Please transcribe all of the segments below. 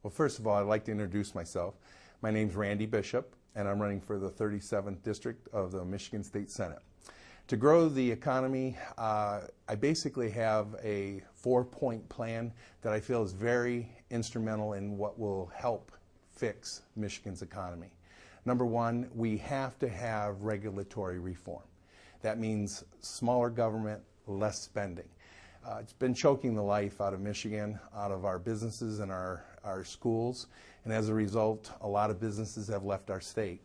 Well, first of all, I'd like to introduce myself. My name's Randy Bishop, and I'm running for the 37th District of the Michigan State Senate. To grow the economy, I basically have a 4-point plan that I feel is very instrumental in what will help fix Michigan's economy. Number one, we have to have regulatory reform. That means smaller government, less spending. It's been choking the life out of Michigan, out of our businesses and our schools, and as a result, a lot of businesses have left our state.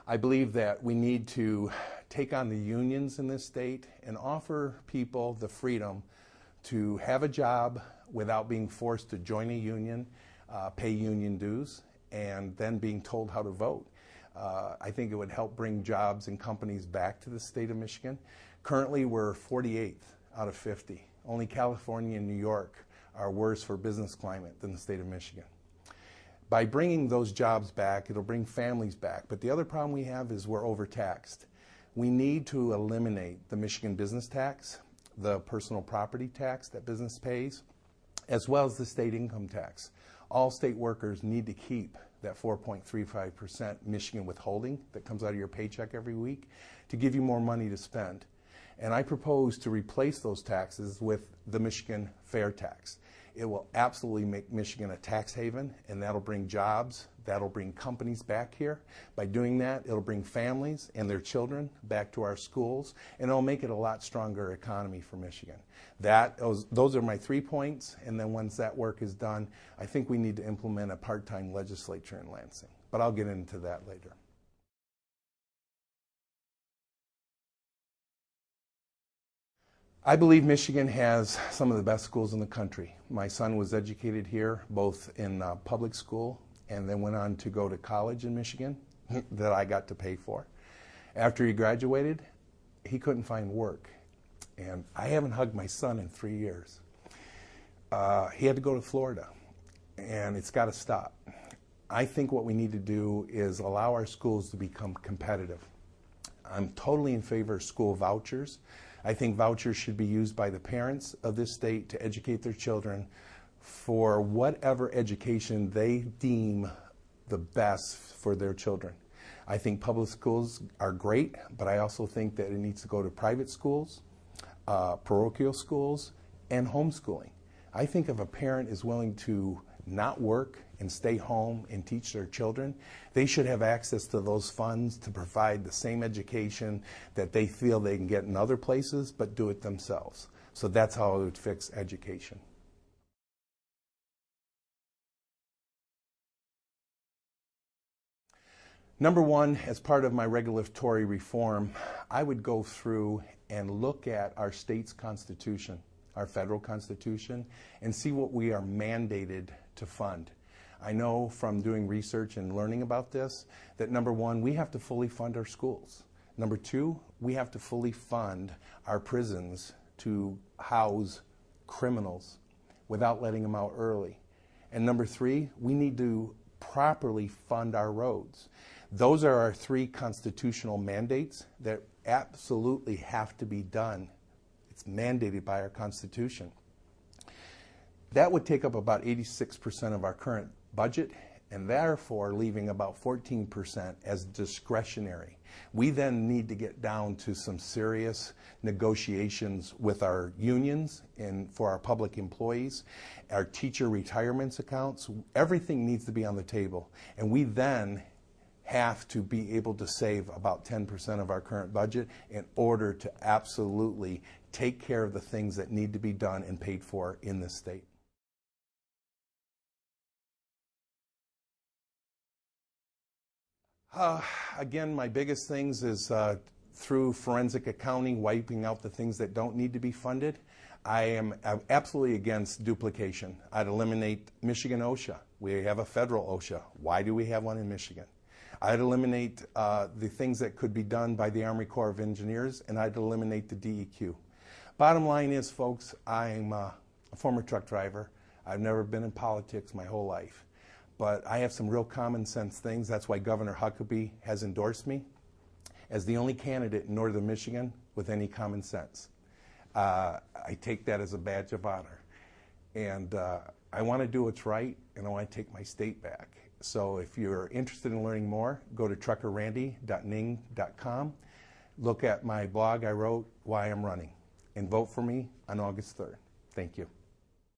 I believe that we need to take on the unions in this state and offer people the freedom to have a job without being forced to join a union, pay union dues, and then being told how to vote. I think it would help bring jobs and companies back to the state of Michigan. Currently, we're 48th out of 50. Only California and New York are worse for business climate than the state of Michigan. By bringing those jobs back, it'll bring families back. But the other problem we have is we're overtaxed. We need to eliminate the Michigan business tax, the personal property tax that business pays, as well as the state income tax. All state workers need to keep that 4.35% Michigan withholding that comes out of your paycheck every week to give you more money to spend. And I propose to replace those taxes with the Michigan fair tax. It will absolutely make Michigan a tax haven, and that'll bring jobs, that'll bring companies back here. By doing that, it'll bring families and their children back to our schools, and it'll make it a lot stronger economy for Michigan. Those are my 3 points, and then once that work is done, I think we need to implement a part-time legislature in Lansing. But I'll get into that later. I believe Michigan has some of the best schools in the country. My son was educated here, both in public school and then went on to go to college in Michigan that I got to pay for. After he graduated, he couldn't find work. And I haven't hugged my son in 3 years. He had to go to Florida, and it's got to stop. I think what we need to do is allow our schools to become competitive. I'm totally in favor of school vouchers. I think vouchers should be used by the parents of this state to educate their children for whatever education they deem the best for their children. I think public schools are great, but I also think that it needs to go to private schools, parochial schools, and homeschooling. I think if a parent is willing to not work and stay home and teach their children, they should have access to those funds to provide the same education that they feel they can get in other places, but do it themselves. So that's how I would fix education. Number one, as part of my regulatory reform, I would go through and look at our state's constitution, our federal constitution, and see what we are mandated to fund. I know from doing research and learning about this that number one, we have to fully fund our schools. Number two, we have to fully fund our prisons to house criminals without letting them out early. And number three, we need to properly fund our roads. Those are our 3 constitutional mandates that absolutely have to be done. It's mandated by our Constitution. That would take up about 86% of our current budget, and therefore leaving about 14% as discretionary. We then need to get down to some serious negotiations with our unions and for our public employees, our teacher retirements accounts. Everything needs to be on the table, and we then have to be able to save about 10% of our current budget in order to absolutely take care of the things that need to be done and paid for in this state. Again, my biggest things is through forensic accounting, wiping out the things that don't need to be funded. I am absolutely against duplication. I'd eliminate Michigan OSHA. We have a federal OSHA. Why do we have one in Michigan? I'd eliminate the things that could be done by the Army Corps of Engineers, and I'd eliminate the DEQ. Bottom line is, folks, I'm a former truck driver. I've never been in politics my whole life. But I have some real common sense things. That's why Governor Huckabee has endorsed me as the only candidate in Northern Michigan with any common sense. I take that as a badge of honor. And I want to do what's right, and I want to take my state back. So if you're interested in learning more, go to truckerrandy.ning.com. Look at my blog I wrote, Why I'm Running, and vote for me on August 3rd. Thank you.